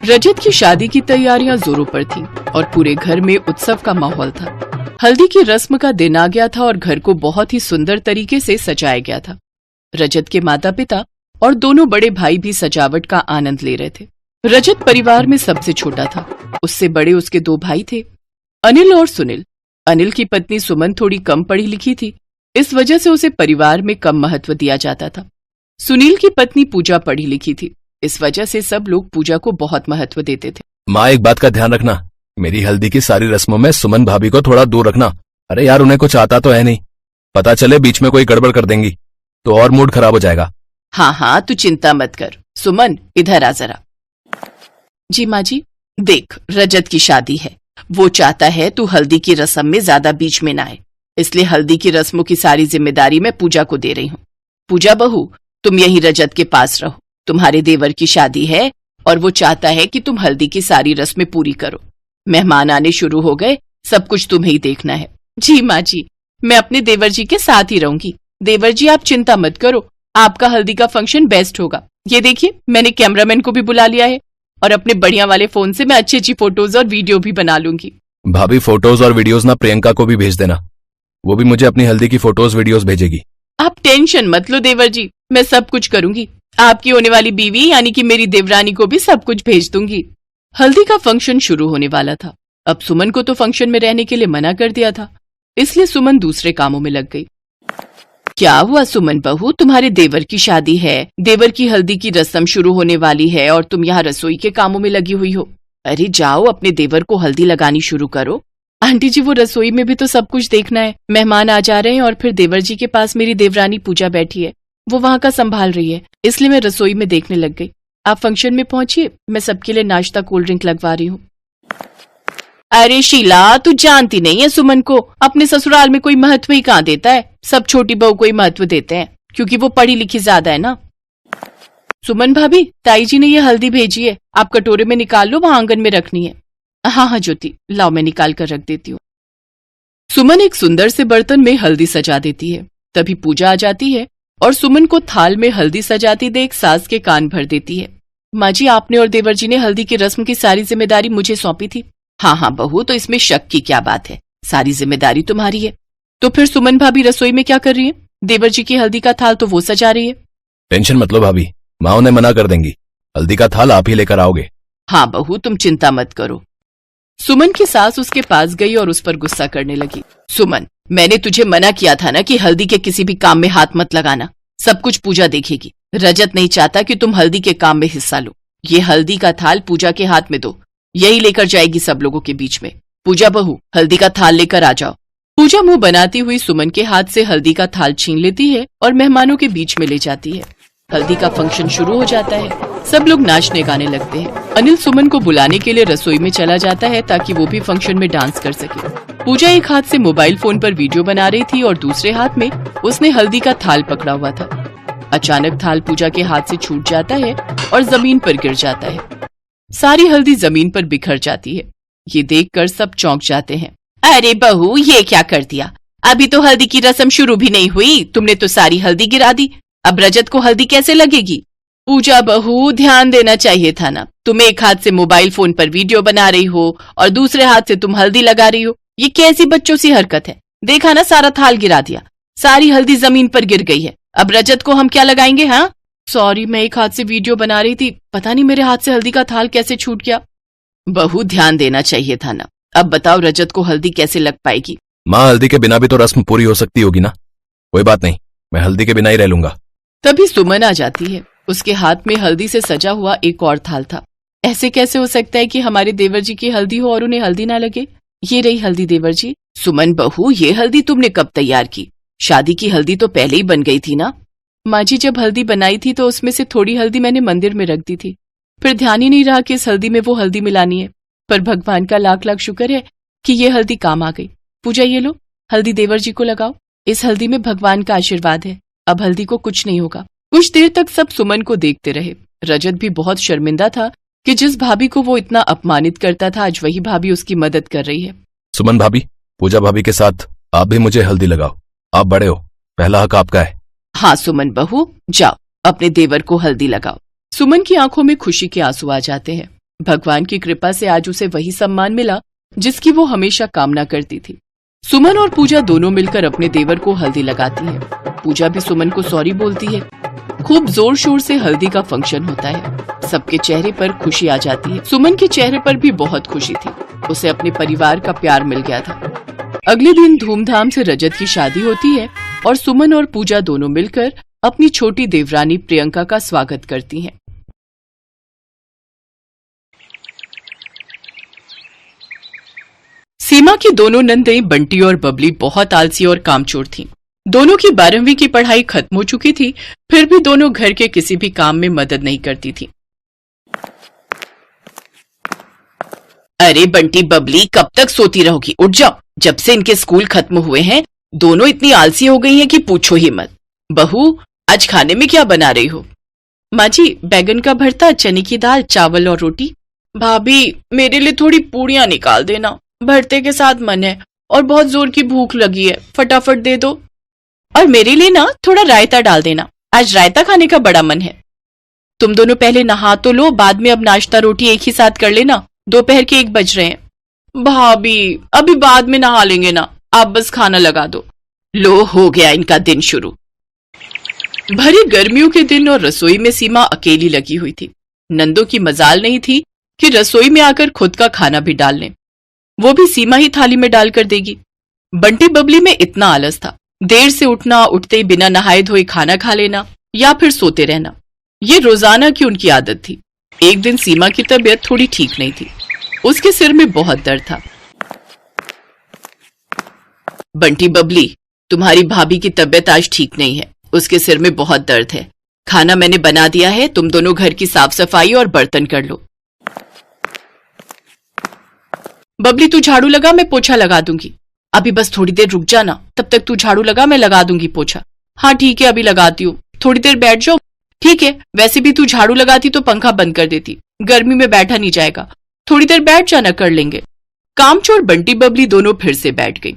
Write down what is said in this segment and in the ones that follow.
रजत की शादी की तैयारियां जोरों पर थीं और पूरे घर में उत्सव का माहौल था। हल्दी की रस्म का दिन आ गया था और घर को बहुत ही सुंदर तरीके से सजाया गया था। रजत के माता पिता और दोनों बड़े भाई भी सजावट का आनंद ले रहे थे। रजत परिवार में सबसे छोटा था। उससे बड़े उसके दो भाई थे, अनिल और सुनील। अनिल की पत्नी सुमन थोड़ी कम पढ़ी लिखी थी, इस वजह से उसे परिवार में कम महत्व दिया जाता था। सुनील की पत्नी पूजा पढ़ी लिखी थी, इस वजह से सब लोग पूजा को बहुत महत्व देते थे। माँ, एक बात का ध्यान रखना, मेरी हल्दी की सारी रस्मों में सुमन भाभी को थोड़ा दूर रखना। अरे यार, उन्हें कुछ आता तो है नहीं, पता चले बीच में कोई गड़बड़ कर देंगी तो और मूड खराब हो जाएगा। हाँ हाँ, तू चिंता मत कर। सुमन, इधर आ जरा। जी माँ जी। देख, रजत की शादी है, वो चाहता है तू हल्दी की रस्म में ज्यादा बीच में ना आए, इसलिए हल्दी की रस्मों की सारी जिम्मेदारी मैं पूजा को दे रही हूँ। पूजा बहू, तुम यही रजत के पास रहो। तुम्हारे देवर की शादी है और वो चाहता है कि तुम हल्दी की सारी रस्में पूरी करो। मेहमान आने शुरू हो गए, सब कुछ तुम्हें ही देखना है। जी माँ जी, मैं अपने देवर जी के साथ ही रहूंगी। देवर जी, आप चिंता मत करो, आपका हल्दी का फंक्शन बेस्ट होगा। ये देखिए, मैंने कैमरामैन को भी बुला लिया है और अपने बढ़िया वाले फोन से मैं अच्छी अच्छी फोटोज और वीडियो भी बना लूंगी। भाभी, फोटोज और वीडियोज ना प्रियंका को भी भेज देना, वो भी मुझे अपनी हल्दी की फोटोज वीडियोज भेजेगी। आप टेंशन मत लो देवर जी, मैं सब कुछ करूंगी। आपकी होने वाली बीवी यानी कि मेरी देवरानी को भी सब कुछ भेज दूंगी। हल्दी का फंक्शन शुरू होने वाला था। अब सुमन को तो फंक्शन में रहने के लिए मना कर दिया था, इसलिए सुमन दूसरे कामों में लग गई। क्या हुआ सुमन बहू, तुम्हारे देवर की शादी है, देवर की हल्दी की रस्म शुरू होने वाली है और तुम यहाँ रसोई के कामों में लगी हुई हो। अरे जाओ, अपने देवर को हल्दी लगानी शुरू करो। आंटी जी, वो रसोई में भी तो सब कुछ देखना है। मेहमान आ जा रहे हैं और फिर देवर जी के पास मेरी देवरानी पूजा बैठी है, वो वहाँ का संभाल रही है, इसलिए मैं रसोई में देखने लग गई। आप फंक्शन में पहुंचिए, मैं सबके लिए नाश्ता कोल्ड ड्रिंक लगवा रही हूँ। अरे शीला, तू जानती नहीं है सुमन को, अपने ससुराल में कोई महत्व ही कहाँ देता है, सब छोटी बहू को ही महत्व देते हैं क्योंकि वो पढ़ी लिखी ज्यादा है ना। सुमन भाभी, ताई जी ने ये हल्दी भेजी है, आप कटोरे में निकाल लो, वहां आंगन में रखनी है। हाँ हाँ ज्योति, लाओ मैं निकाल कर रख देती हूँ। सुमन एक सुंदर से बर्तन में हल्दी सजा देती है। तभी पूजा आ जाती है और सुमन को थाल में हल्दी सजाती देख सास के कान भर देती है। माँ जी, आपने और देवर जी ने हल्दी की रस्म की सारी जिम्मेदारी मुझे सौंपी थी। हाँ हाँ बहू, तो इसमें शक की क्या बात है, सारी जिम्मेदारी तुम्हारी है। तो फिर सुमन भाभी रसोई में क्या कर रही है? देवर जी की हल्दी का थाल तो वो सजा रही है। टेंशन मत लो भाभी, माँ उन्हें मना कर देंगी, हल्दी का थाल आप ही लेकर आओगे। हाँ बहू, तुम चिंता मत करो। सुमन की सास उसके पास गई और उस पर गुस्सा करने लगी। सुमन, मैंने तुझे मना किया था ना कि हल्दी के किसी भी काम में हाथ मत लगाना, सब कुछ पूजा देखेगी। रजत नहीं चाहता कि तुम हल्दी के काम में हिस्सा लो। ये हल्दी का थाल पूजा के हाथ में दो, यही लेकर जाएगी सब लोगों के बीच में। पूजा बहू, हल्दी का थाल लेकर आ जाओ। पूजा मुंह बनाती हुई सुमन के हाथ से हल्दी का थाल छीन लेती है और मेहमानों के बीच में ले जाती है। हल्दी का फंक्शन शुरू हो जाता है, सब लोग नाचने गाने लगते हैं। अनिल सुमन को बुलाने के लिए रसोई में चला जाता है ताकि वो भी फंक्शन में डांस कर सके। पूजा एक हाथ से मोबाइल फोन पर वीडियो बना रही थी और दूसरे हाथ में उसने हल्दी का थाल पकड़ा हुआ था। अचानक थाल पूजा के हाथ से छूट जाता है और जमीन पर गिर जाता है। सारी हल्दी जमीन पर बिखर जाती है। ये देखकर सब चौंक जाते हैं। अरे बहू, ये क्या कर दिया, अभी तो हल्दी की रस्म शुरू भी नहीं हुई, तुमने तो सारी हल्दी गिरा दी। अब रजत को हल्दी कैसे लगेगी? पूजा बहू, ध्यान देना चाहिए था ना, तुम एक हाथ से मोबाइल फोन पर वीडियो बना रही हो और दूसरे हाथ से तुम हल्दी लगा रही हो। ये कैसी बच्चों सी हरकत है? देखा ना, सारा थाल गिरा दिया, सारी हल्दी जमीन पर गिर गई है। अब रजत को हम क्या लगाएंगे? हाँ सॉरी, मैं एक हाथ से वीडियो बना रही थी, पता नहीं मेरे हाथ से हल्दी का थाल कैसे छूट गया। बहू, ध्यान देना चाहिए था ना। अब बताओ, रजत को हल्दी कैसे लग पाएगी? माँ, हल्दी के बिना भी तो रस्म पूरी हो सकती होगी ना। कोई बात नहीं, मैं हल्दी के बिना ही रह लूंगा। तभी सुमन आ जाती है। उसके हाथ में हल्दी से सजा हुआ एक और थाल था। ऐसे कैसे हो सकता है कि हमारे देवर जी की हल्दी हो और उन्हें हल्दी ना लगे? ये रही हल्दी देवर जी। सुमन बहू, ये हल्दी तुमने कब तैयार की? शादी की हल्दी तो पहले ही बन गई थी ना। माँ जी, जब हल्दी बनाई थी तो उसमें से थोड़ी हल्दी मैंने मंदिर में रख दी थी, फिर ध्यान ही नहीं रहा कि इस हल्दी में वो हल्दी मिलानी है। पर भगवान का लाख लाख शुक्र है कि ये हल्दी काम आ गई। पूजा, ये लो, हल्दी देवर जी को लगाओ। इस हल्दी में भगवान का आशीर्वाद है, अब हल्दी को कुछ नहीं होगा। कुछ देर तक सब सुमन को देखते रहे। रजत भी बहुत शर्मिंदा था कि जिस भाभी को वो इतना अपमानित करता था, आज वही भाभी उसकी मदद कर रही है। सुमन भाभी, पूजा भाभी के साथ आप भी मुझे हल्दी लगाओ, आप बड़े हो, पहला हक आपका है। हाँ सुमन बहू, जाओ अपने देवर को हल्दी लगाओ। सुमन की आंखों में खुशी के आंसू आ जाते हैं। भगवान की कृपा से आज उसे वही सम्मान मिला जिसकी वो हमेशा कामना करती थी। सुमन और पूजा दोनों मिलकर अपने देवर को हल्दी लगाती है। पूजा भी सुमन को सॉरी बोलती है। खूब जोर शोर से हल्दी का फंक्शन होता है। सबके चेहरे पर खुशी आ जाती है। सुमन के चेहरे पर भी बहुत खुशी थी। उसे अपने परिवार का प्यार मिल गया था। अगले दिन धूमधाम से रजत की शादी होती है और सुमन और पूजा दोनों मिलकर अपनी छोटी देवरानी प्रियंका का स्वागत करती हैं। सीमा की दोनों नंदें बंटी और बबली बहुत आलसी और कामचोर थीं। दोनों की 12वीं की पढ़ाई खत्म हो चुकी थी, फिर भी दोनों घर के किसी भी काम में मदद नहीं करती थीं। अरे बंटी बबली, कब तक सोती रहोगी? उठ जाओ। जब से इनके स्कूल खत्म हुए हैं दोनों इतनी आलसी हो गई हैं कि पूछो ही मत। बहू, आज खाने में क्या बना रही हो? माँ जी, बैगन का भरता, चने की दाल, चावल और रोटी। भाभी, मेरे लिए थोड़ी पूड़ियाँ निकाल देना। भरते के साथ मन है और बहुत जोर की भूख लगी है, फटाफट दे दो। और मेरे लिए ना थोड़ा रायता डाल देना, आज रायता खाने का बड़ा मन है। तुम दोनों पहले नहा तो लो, बाद में अब नाश्ता रोटी एक ही साथ कर लेना। दोपहर के 1 बज रहे हैं। भाभी, अभी बाद में नहा लेंगे ना, आप बस खाना लगा दो। लो, हो गया इनका दिन शुरू। भरी गर्मियों के दिन और रसोई में सीमा अकेली लगी हुई थी। नंदों की मजाल नहीं थी कि रसोई में आकर खुद का खाना भी डाल लें। वो भी सीमा ही थाली में डालकर देगी। बंटी बबली में इतना आलस था। देर से उठना, उठते ही बिना नहाए धोए खाना खा लेना या फिर सोते रहना, ये रोजाना की उनकी आदत थी। एक दिन सीमा की तबीयत थोड़ी ठीक नहीं थी। उसके सिर में बहुत दर्द था। बंटी बबली, तुम्हारी भाभी की तबीयत आज ठीक नहीं है, उसके सिर में बहुत दर्द है। खाना मैंने बना दिया है, तुम दोनों घर की साफ सफाई और बर्तन कर लो। बबली, तू झाड़ू लगा, मैं पोछा लगा दूंगी। अभी बस थोड़ी देर रुक जाना, तब तक तू झाड़ू लगा, मैं लगा दूंगी पोछा। हाँ ठीक है, अभी लगाती हूँ, थोड़ी देर बैठ जाओ। ठीक है, वैसे भी तू झाड़ू लगाती तो पंखा बंद कर देती, गर्मी में बैठा नहीं जाएगा। थोड़ी देर बैठ जाना, कर लेंगे। कामचोर बंटी बबली दोनों फिर से बैठ गई।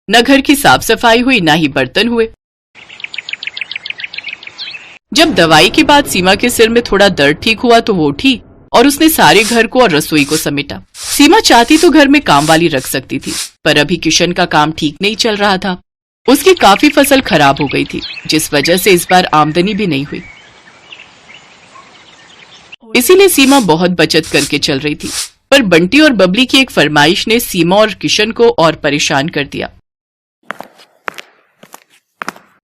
न घर की साफ सफाई हुई, ना ही बर्तन हुए। जब दवाई के बाद सीमा के सिर में थोड़ा दर्द ठीक हुआ तो वो उठी और उसने सारे घर को और रसोई को समेटा। सीमा चाहती तो घर में काम वाली रख सकती थी, पर अभी किशन का काम ठीक नहीं चल रहा था। उसकी काफी फसल खराब हो गई थी, जिस वजह से इस बार आमदनी भी नहीं हुई। इसीलिए सीमा बहुत बचत करके चल रही थी, पर बंटी और बबली की एक फरमाइश ने सीमा और किशन को और परेशान कर दिया।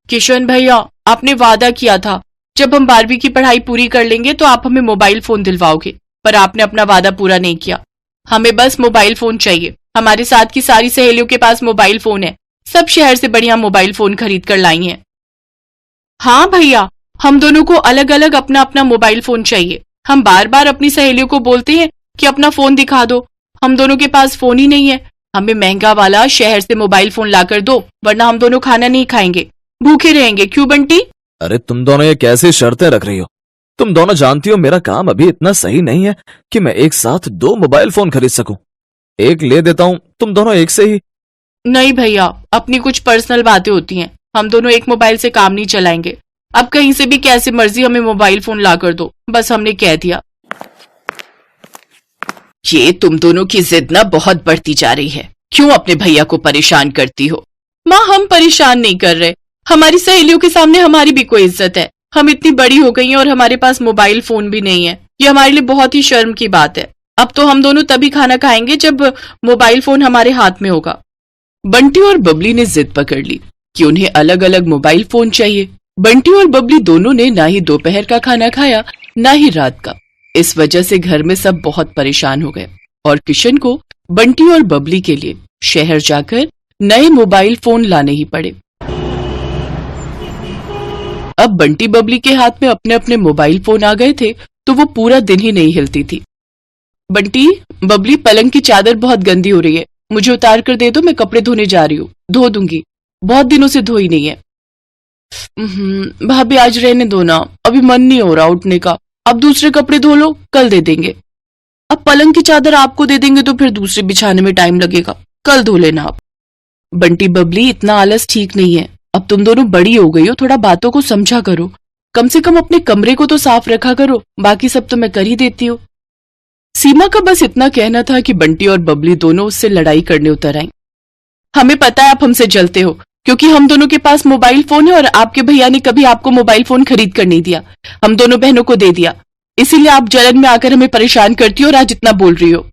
किशन भैया, आपने वादा किया था जब हम 12वीं की पढ़ाई पूरी कर लेंगे तो आप हमें मोबाइल फोन दिलवाओगे, पर आपने अपना वादा पूरा नहीं किया। हमें बस मोबाइल फोन चाहिए। हमारे साथ की सारी सहेलियों के पास मोबाइल फोन है, सब शहर से बढ़िया मोबाइल फोन खरीद कर लाई हैं। हाँ भैया, हम दोनों को अलग अलग अपना अपना मोबाइल फोन चाहिए। हम बार बार अपनी सहेलियों को बोलते हैं कि अपना फोन दिखा दो, हम दोनों के पास फोन ही नहीं है। हमें महंगा वाला शहर से मोबाइल फोन लाकर दो, वरना हम दोनों खाना नहीं खाएंगे, भूखे रहेंगे। क्यों बंटी? अरे तुम दोनों ये कैसी शर्तें रख रही हो? तुम दोनों जानती हो मेरा काम अभी इतना सही नहीं है कि मैं एक साथ 2 मोबाइल फोन खरीद सकूं। एक ले देता हूं, तुम दोनों एक से ही। नहीं भैया, अपनी कुछ पर्सनल बातें होती हैं, हम दोनों एक मोबाइल से काम नहीं चलाएंगे। अब कहीं से भी कैसे मर्जी हमें मोबाइल फोन ला कर दो, बस हमने कह दिया। ये तुम दोनों की जिद ना बहुत बढ़ती जा रही है। क्यों अपने भैया को परेशान करती हो? माँ, हम परेशान नहीं कर रहे। हमारी सहेलियों के सामने हमारी भी कोई इज्जत है। हम इतनी बड़ी हो गई हैं और हमारे पास मोबाइल फोन भी नहीं है। ये हमारे लिए बहुत ही शर्म की बात है। अब तो हम दोनों तभी खाना खाएंगे जब मोबाइल फोन हमारे हाथ में होगा। बंटी और बबली ने जिद पकड़ ली कि उन्हें अलग अलग मोबाइल फोन चाहिए। बंटी और बबली दोनों ने ना ही दोपहर का खाना खाया, ना ही रात का। इस वजह से घर में सब बहुत परेशान हो गए और किशन को बंटी और बबली के लिए शहर जाकर नए मोबाइल फोन लाने ही पड़े। अब बंटी बबली के हाथ में अपने अपने मोबाइल फोन आ गए थे तो वो पूरा दिन ही नहीं हिलती थी। बंटी, बबली, पलंग की चादर बहुत गंदी हो रही है, मुझे उतार कर दे दो, मैं कपड़े धोने जा रही हूँ, धो दूंगी, बहुत दिनों से धोई नहीं है। भाभी, आज रहने दो ना, अभी मन नहीं हो रहा उठने का। अब दूसरे कपड़े धो लो, कल दे देंगे। अब पलंग की चादर आपको दे देंगे तो फिर दूसरे बिछाने में टाइम लगेगा, कल धो लेना आप। बंटी बबली, इतना आलस ठीक नहीं है। अब तुम दोनों बड़ी हो गई हो, थोड़ा बातों को समझा करो। कम से कम अपने कमरे को तो साफ रखा करो, बाकी सब तो मैं कर ही देती हूँ। सीमा का बस इतना कहना था कि बंटी और बबली दोनों उससे लड़ाई करने उतर आई। हमें पता है आप हमसे जलते हो, क्योंकि हम दोनों के पास मोबाइल फोन है और आपके भैया ने कभी आपको मोबाइल फोन खरीद कर नहीं दिया, हम दोनों बहनों को दे दिया। इसीलिए आप जलन में आकर हमें परेशान करती हो और आज इतना बोल रही हो।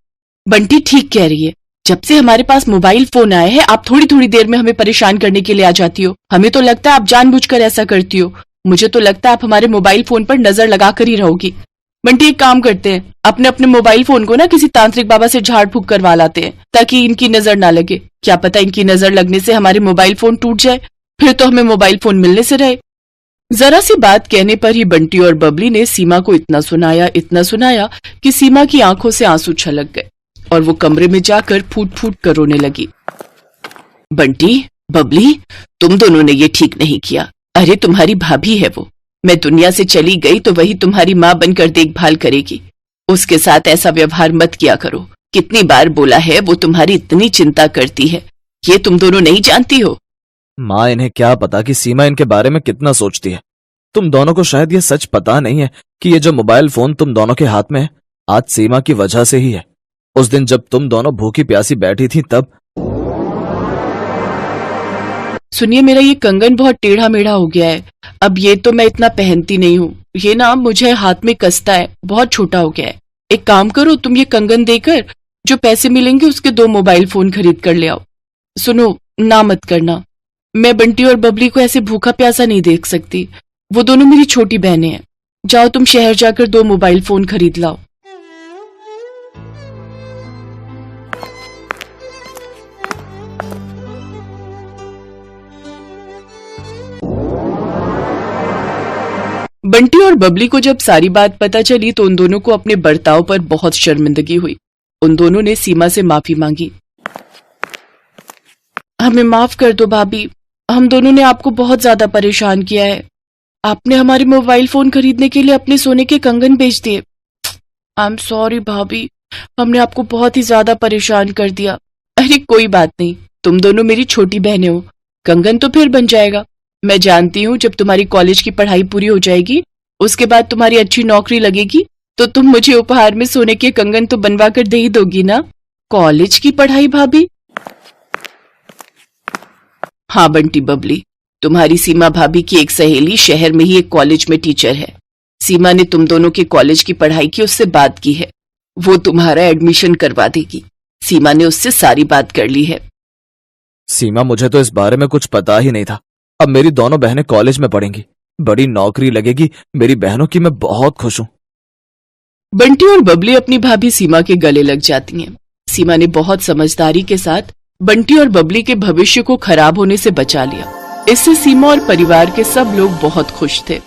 बंटी ठीक कह रही है, जब से हमारे पास मोबाइल फोन आए हैं आप थोड़ी थोड़ी देर में हमें परेशान करने के लिए आ जाती हो। हमें तो लगता है आप जानबूझकर ऐसा करती हो। मुझे तो लगता है आप हमारे मोबाइल फोन पर नजर लगाकर ही रहोगी। बंटी एक काम करते हैं, अपने अपने मोबाइल फोन को ना किसी तांत्रिक बाबा से झाड़ फूक करवा लाते हैं ताकि इनकी नजर ना लगे। क्या पता इनकी नजर लगने से हमारे मोबाइल फोन टूट जाए, फिर तो हमें मोबाइल फोन मिलने से रहे। जरा सी बात कहने पर ही बंटी और बबली ने सीमा को इतना सुनाया कि सीमा की आंखों से आंसू छलक गए और वो कमरे में जाकर फूट फूट कर रोने लगी। बंटी, बबली, तुम दोनों ने ये ठीक नहीं किया। अरे तुम्हारी भाभी है वो, मैं दुनिया से चली गई तो वही तुम्हारी माँ बनकर देखभाल करेगी। उसके साथ ऐसा व्यवहार मत किया करो। कितनी बार बोला है, वो तुम्हारी इतनी चिंता करती है, ये तुम दोनों नहीं जानती हो। माँ, इन्हें क्या पता कि सीमा इनके बारे में कितना सोचती है। तुम दोनों को शायद ये सच पता नहीं है कि ये जो मोबाइल फोन तुम दोनों के हाथ में है आज सीमा की वजह से ही है। उस दिन जब तुम दोनों भूखी प्यासी बैठी थी तब। सुनिए, मेरा ये कंगन बहुत टेढ़ा मेढ़ा हो गया है, अब ये तो मैं इतना पहनती नहीं हूँ, ये ना मुझे हाथ में कसता है, बहुत छोटा हो गया है। एक काम करो, तुम ये कंगन देकर जो पैसे मिलेंगे उसके 2 मोबाइल फोन खरीद कर ले आओ। सुनो, ना मत करना, मैं बंटी और बबली को ऐसे भूखा प्यासा नहीं देख सकती, वो दोनों मेरी छोटी बहनें हैं। जाओ तुम शहर जाकर 2 मोबाइल फोन खरीद लाओ। बंटी और बबली को जब सारी बात पता चली तो उन दोनों को अपने बर्ताव पर बहुत शर्मिंदगी हुई। उन दोनों ने सीमा से माफी मांगी। हमें माफ कर दो भाभी, हम दोनों ने आपको बहुत ज्यादा परेशान किया है। आपने हमारे मोबाइल फोन खरीदने के लिए अपने सोने के कंगन बेच दिए। आई एम सॉरी भाभी, हमने आपको बहुत ही ज्यादा परेशान कर दिया। अरे कोई बात नहीं, तुम दोनों मेरी छोटी बहनें हो, कंगन तो फिर बन जाएगा। मैं जानती हूँ जब तुम्हारी कॉलेज की पढ़ाई पूरी हो जाएगी, उसके बाद तुम्हारी अच्छी नौकरी लगेगी, तो तुम मुझे उपहार में सोने के कंगन तो बनवा कर दे ही दोगी ना। कॉलेज की पढ़ाई भाभी? हाँ बंटी बबली, तुम्हारी सीमा भाभी की एक सहेली शहर में ही एक कॉलेज में टीचर है। सीमा ने तुम दोनों के कॉलेज की पढ़ाई की उससे बात की है, वो तुम्हारा एडमिशन करवा देगी। सीमा ने उससे सारी बात कर ली है। सीमा, मुझे तो इस बारे में कुछ पता ही नहीं था। अब मेरी दोनों बहनें कॉलेज में पढ़ेंगी, बड़ी नौकरी लगेगी मेरी बहनों की, मैं बहुत खुश हूं। बंटी और बबली अपनी भाभी सीमा के गले लग जाती हैं। सीमा ने बहुत समझदारी के साथ बंटी और बबली के भविष्य को खराब होने से बचा लिया। इससे सीमा और परिवार के सब लोग बहुत खुश थे।